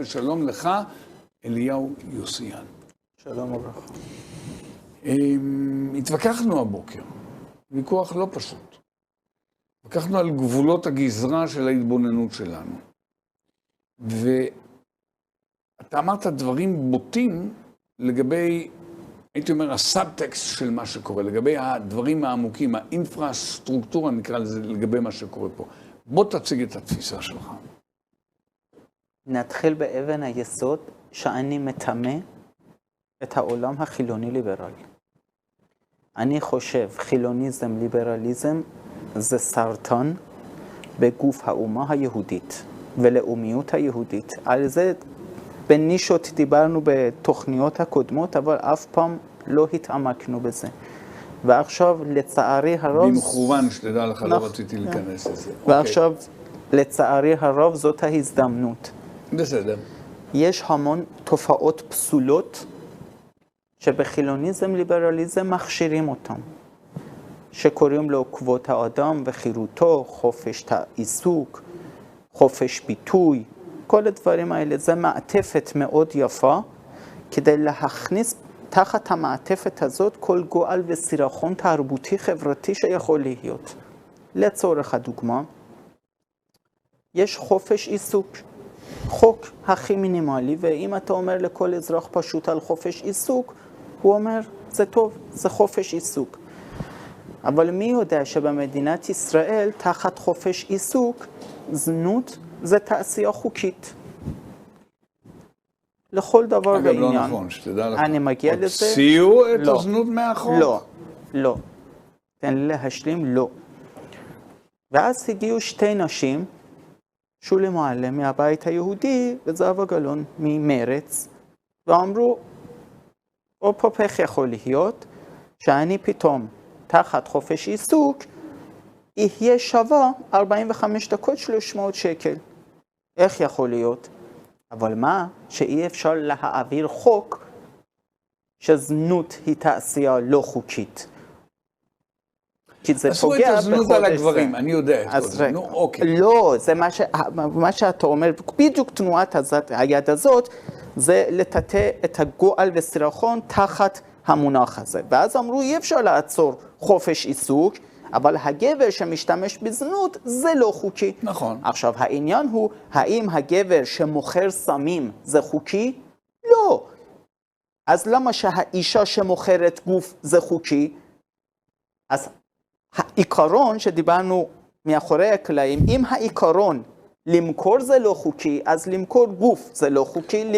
ושלום לך, אליהו יוסיאן. שלום וברכה. התווכחנו הבוקר, ויכוח לא פשוט. התווכחנו על גבולות הגזרה של ההתבוננות שלנו. ואתה אמרת דברים בוטים לגבי, הייתי אומר, הסאבטקסט של מה שקורה, לגבי הדברים העמוקים, האינפרסטרוקטורה, נקרא לזה, לגבי מה שקורה פה. בוא תציג את התפיסה שלך. נתחיל באבן היסוד שאני מטמא את העולם החילוני-ליברלי. אני חושב חילוניזם, ליברליזם זה סרטן בגוף האומה היהודית ולאומיות היהודית. על זה בנישות דיברנו בתוכניות הקודמות, אבל אף פעם לא התעמקנו בזה. ועכשיו לצערי הרוב... במכוון שתדע לך, לא רציתי להיכנס לזה. ועכשיו לצערי הרוב זאת ההזדמנות. בסדר. יש המון תופעות פסולות שבחילוניזם ליברליזם מכשירים אותם, שקוראים לו כבוד האדם וחירותו, חופש העיסוק, חופש ביטוי, כל הדברים האלה. זה מעטפת מאוד יפה כדי להכניס תחת המעטפת הזאת כל גועל וסירחון תרבותי חברתי שיכול להיות. לצורך הדוגמה, יש חופש עיסוק. חוק הכי מינימלי, ואם אתה אומר לכל אזרח פשוט על חופש עיסוק, הוא אומר, זה טוב, זה חופש עיסוק. אבל מי יודע שבמדינת ישראל, תחת חופש עיסוק, זנות זה תעשייה חוקית. לכל דבר ועניין. אגב, לא נכון, שתדע לך. אני מגיע לזה. הוציאו את הזנות מהחוק? לא. תן לי להשלים, לא. ואז הגיעו שתי נשים, שולי מועלם מהבית היהודי וזהבה גלאון ממרץ, ואמרו, אופ, יכול להיות שאני פתאום תחת חופש עיסוק יהיה שווה 45 דקות 300 שקל. איך יכול להיות? אבל מה? שאי אפשר להעביר חוק שזנות היא תעשייה לא חוקית. כי זה פוגע עשו את הזנות על הגברים, אני יודע את כל זה. נו, אוקיי. לא, זה מה שאתה אומר, בדיוק תנועת היד הזאת, זה לטאטא את הגועל וסירחון תחת המונח הזה. ואז אמרו, אי אפשר לעצור חופש עיסוק, אבל הגבר שמשתמש בזנות זה לא חוקי. נכון. עכשיו, העניין הוא, האם הגבר שמוכר סמים זה חוקי? לא. אז למה שהאישה שמוכרת גוף זה חוקי? אז העיקרון שדיברנו מאחורי הקלעים, אם העיקרון למכור זה לא חוקי, אז למכור גוף זה לא חוקי.